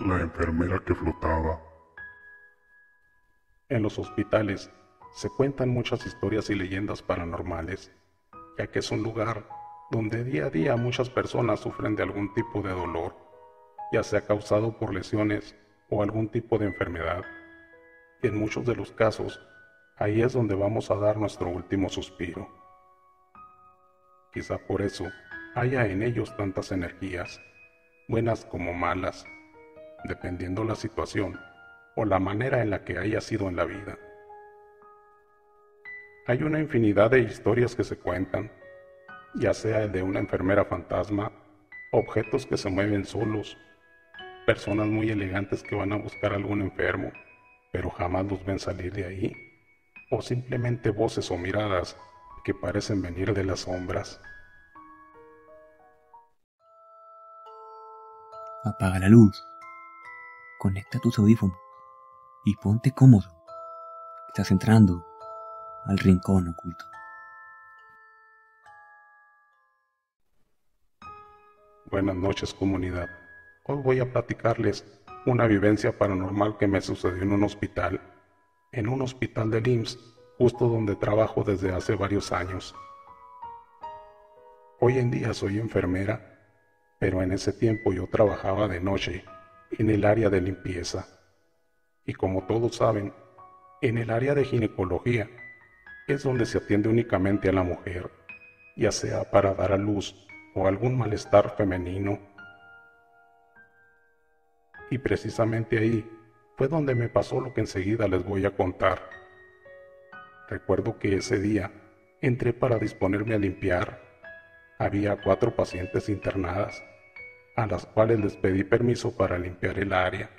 La enfermera que flotaba. En los hospitales se cuentan muchas historias y leyendas paranormales, ya que es un lugar donde día a día muchas personas sufren de algún tipo de dolor, ya sea causado por lesiones o algún tipo de enfermedad. Y en muchos de los casos, ahí es donde vamos a dar nuestro último suspiro. Quizá por eso haya en ellos tantas energías, buenas como malas, dependiendo la situación o la manera en la que haya sido en la vida. Hay una infinidad de historias que se cuentan, ya sea el de una enfermera fantasma, objetos que se mueven solos, personas muy elegantes que van a buscar a algún enfermo, pero jamás los ven salir de ahí, o simplemente voces o miradas que parecen venir de las sombras. Apaga la luz, conecta tus audífonos y ponte cómodo. Estás entrando al rincón oculto. Buenas noches, comunidad. Hoy voy a platicarles una vivencia paranormal que me sucedió en un hospital del IMSS, justo donde trabajo desde hace varios años. Hoy en día soy enfermera, pero en ese tiempo yo trabajaba de noche en el área de limpieza. Y como todos saben, en el área de ginecología es donde se atiende únicamente a la mujer, ya sea para dar a luz o algún malestar femenino. Y precisamente ahí fue donde me pasó lo que enseguida les voy a contar. Recuerdo que ese día entré para disponerme a limpiar. Había 4 pacientes internadas, a las cuales les pedí permiso para limpiar el área.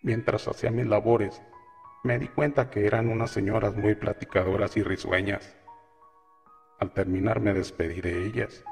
Mientras hacía mis labores, me di cuenta que eran unas señoras muy platicadoras y risueñas. Al terminar me despedí de ellas,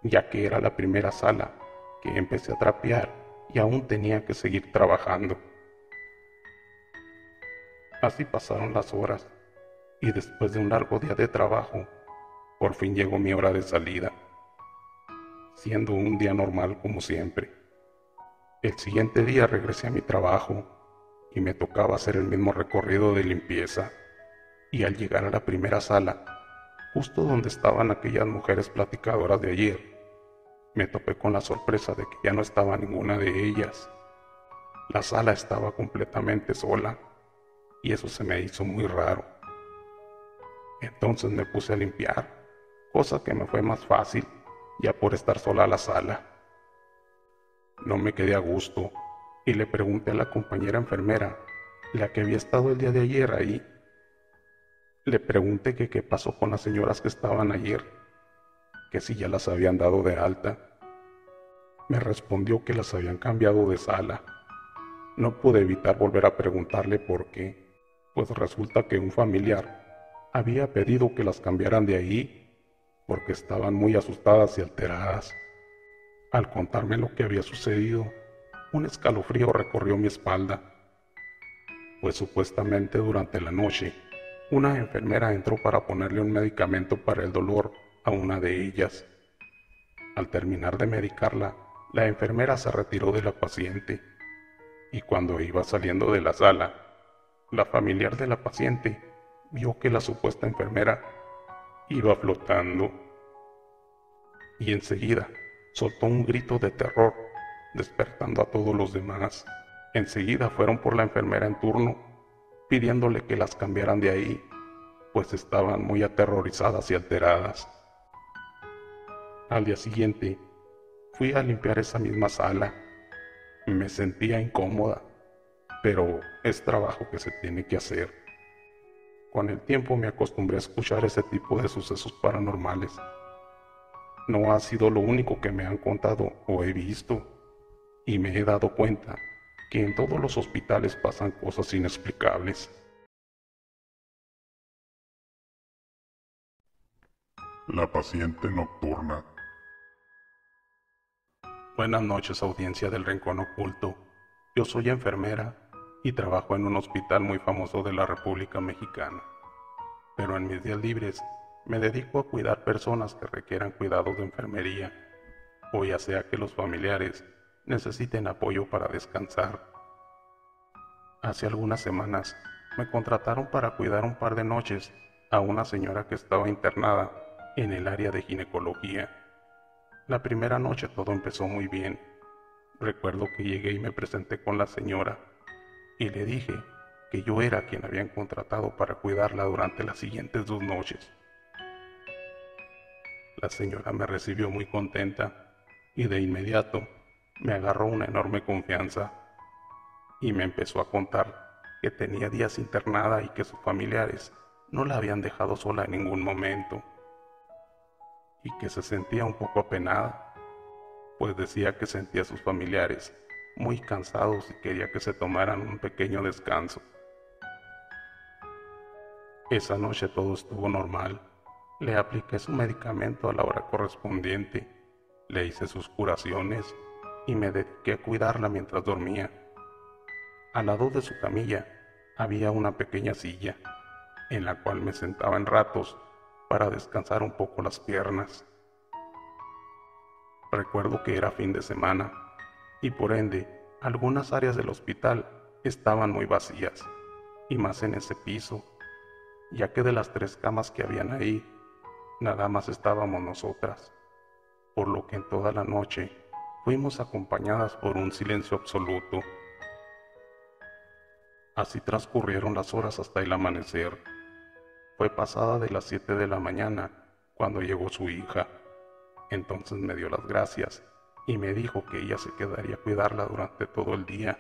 ya que era la primera sala que empecé a trapear y aún tenía que seguir trabajando. Así pasaron las horas y después de un largo día de trabajo, por fin llegó mi hora de salida, siendo un día normal como siempre. El siguiente día regresé a mi trabajo y me tocaba hacer el mismo recorrido de limpieza, y al llegar a la primera sala, justo donde estaban aquellas mujeres platicadoras de ayer, me topé con la sorpresa de que ya no estaba ninguna de ellas. La sala estaba completamente sola y eso se me hizo muy raro. Entonces me puse a limpiar, cosa que me fue más fácil ya por estar sola la sala. No me quedé a gusto y le pregunté a la compañera enfermera, la que había estado el día de ayer ahí. Le pregunté que qué pasó con las señoras que estaban ayer, que si ya las habían dado de alta. Me respondió que las habían cambiado de sala. No pude evitar volver a preguntarle por qué, pues resulta que un familiar había pedido que las cambiaran de ahí porque estaban muy asustadas y alteradas. Al contarme lo que había sucedido, un escalofrío recorrió mi espalda, pues supuestamente durante la noche una enfermera entró para ponerle un medicamento para el dolor a una de ellas. Al terminar de medicarla, la enfermera se retiró de la paciente y cuando iba saliendo de la sala, la familiar de la paciente vio que la supuesta enfermera iba flotando y enseguida soltó un grito de terror, despertando a todos los demás. Enseguida fueron por la enfermera en turno, pidiéndole que las cambiaran de ahí, pues estaban muy aterrorizadas y alteradas. Al día siguiente, fui a limpiar esa misma sala. Me sentía incómoda, pero es trabajo que se tiene que hacer. Con el tiempo me acostumbré a escuchar ese tipo de sucesos paranormales. No ha sido lo único que me han contado o he visto, y me he dado cuenta que en todos los hospitales pasan cosas inexplicables. La paciente nocturna. Buenas noches, audiencia del Rincón Oculto. Yo soy enfermera y trabajo en un hospital muy famoso de la República Mexicana. Pero en mis días libres me dedico a cuidar personas que requieran cuidados de enfermería, o ya sea que los familiares necesiten apoyo para descansar. Hace algunas semanas me contrataron para cuidar un par de noches a una señora que estaba internada en el área de ginecología. La primera noche todo empezó muy bien. Recuerdo que llegué y me presenté con la señora y le dije que yo era quien habían contratado para cuidarla durante las siguientes 2 noches. La señora me recibió muy contenta y de inmediato me agarró una enorme confianza y me empezó a contar que tenía días internada y que sus familiares no la habían dejado sola en ningún momento, y que se sentía un poco apenada, pues decía que sentía a sus familiares muy cansados y quería que se tomaran un pequeño descanso. Esa noche todo estuvo normal. Le apliqué su medicamento a la hora correspondiente, le hice sus curaciones y me dediqué a cuidarla mientras dormía. Al lado de su camilla había una pequeña silla, en la cual me sentaba en ratos para descansar un poco las piernas. Recuerdo que era fin de semana y por ende algunas áreas del hospital estaban muy vacías, y más en ese piso, ya que de las 3 camas que habían ahí, nada más estábamos nosotras, por lo que en toda la noche fuimos acompañadas por un silencio absoluto. Así transcurrieron las horas hasta el amanecer. Fue pasada de las 7 de la mañana cuando llegó su hija. Entonces me dio las gracias y me dijo que ella se quedaría a cuidarla durante todo el día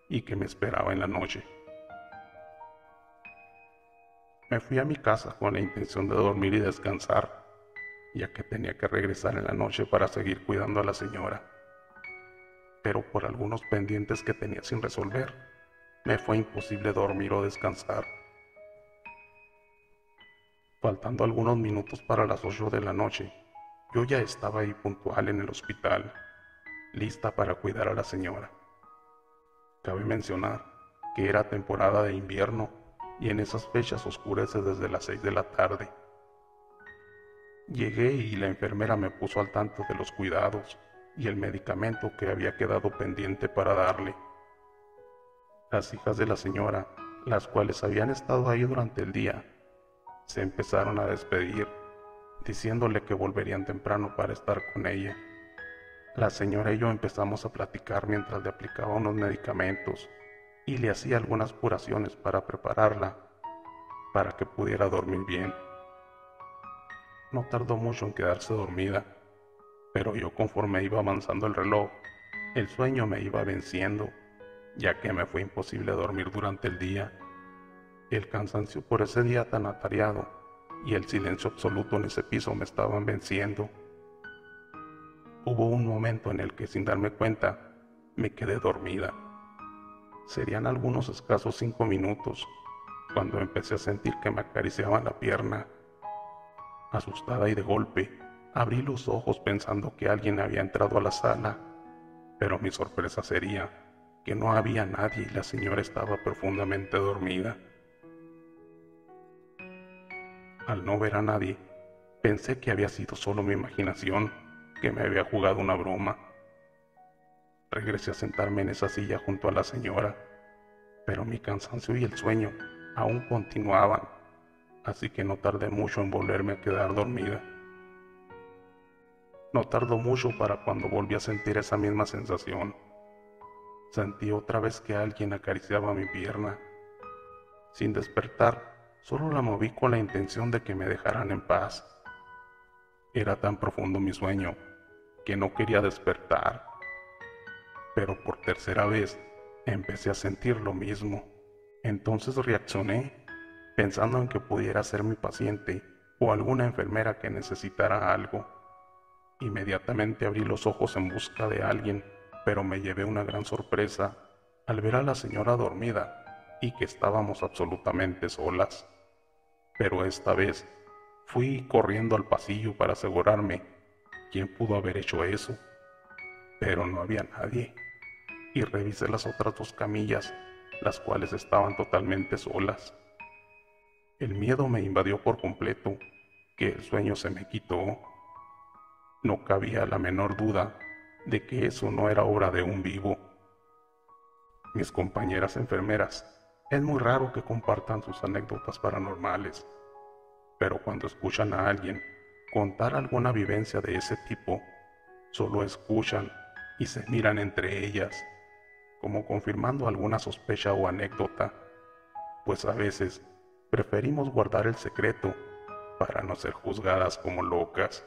y que me esperaba en la noche. Me fui a mi casa con la intención de dormir y descansar, ya que tenía que regresar en la noche para seguir cuidando a la señora. Pero por algunos pendientes que tenía sin resolver, me fue imposible dormir o descansar. Faltando algunos minutos para las 8 de la noche, yo ya estaba ahí puntual en el hospital, lista para cuidar a la señora. Cabe mencionar que era temporada de invierno y en esas fechas oscurece desde las 6 de la tarde. Llegué y la enfermera me puso al tanto de los cuidados y el medicamento que había quedado pendiente para darle. Las hijas de la señora, las cuales habían estado ahí durante el día, se empezaron a despedir, diciéndole que volverían temprano para estar con ella. La señora y yo empezamos a platicar mientras le aplicaba unos medicamentos y le hacía algunas curaciones para prepararla para que pudiera dormir bien. No tardó mucho en quedarse dormida, pero yo, conforme iba avanzando el reloj, el sueño me iba venciendo, ya que me fue imposible dormir durante el día. El cansancio por ese día tan atareado y el silencio absoluto en ese piso me estaban venciendo. Hubo un momento en el que, sin darme cuenta, me quedé dormida. Serían algunos escasos 5 minutos cuando empecé a sentir que me acariciaban la pierna. Asustada y de golpe, abrí los ojos pensando que alguien había entrado a la sala, pero mi sorpresa sería que no había nadie y la señora estaba profundamente dormida. Al no ver a nadie, pensé que había sido solo mi imaginación, que me había jugado una broma. Regresé a sentarme en esa silla junto a la señora, pero mi cansancio y el sueño aún continuaban, así que no tardé mucho en volverme a quedar dormida. No tardó mucho para cuando volví a sentir esa misma sensación. Sentí otra vez que alguien acariciaba mi pierna. Sin despertar, solo la moví con la intención de que me dejaran en paz. Era tan profundo mi sueño que no quería despertar. Pero por tercera vez empecé a sentir lo mismo. Entonces reaccioné, pensando en que pudiera ser mi paciente o alguna enfermera que necesitara algo. Inmediatamente abrí los ojos en busca de alguien, pero me llevé una gran sorpresa al ver a la señora dormida y que estábamos absolutamente solas. Pero esta vez fui corriendo al pasillo para asegurarme quién pudo haber hecho eso, pero no había nadie, y revisé las otras 2 camillas, las cuales estaban totalmente solas. El miedo me invadió por completo, que el sueño se me quitó. No cabía la menor duda de que eso no era obra de un vivo. Mis compañeras enfermeras, es muy raro que compartan sus anécdotas paranormales, pero cuando escuchan a alguien contar alguna vivencia de ese tipo, solo escuchan y se miran entre ellas, como confirmando alguna sospecha o anécdota, pues a veces preferimos guardar el secreto para no ser juzgadas como locas.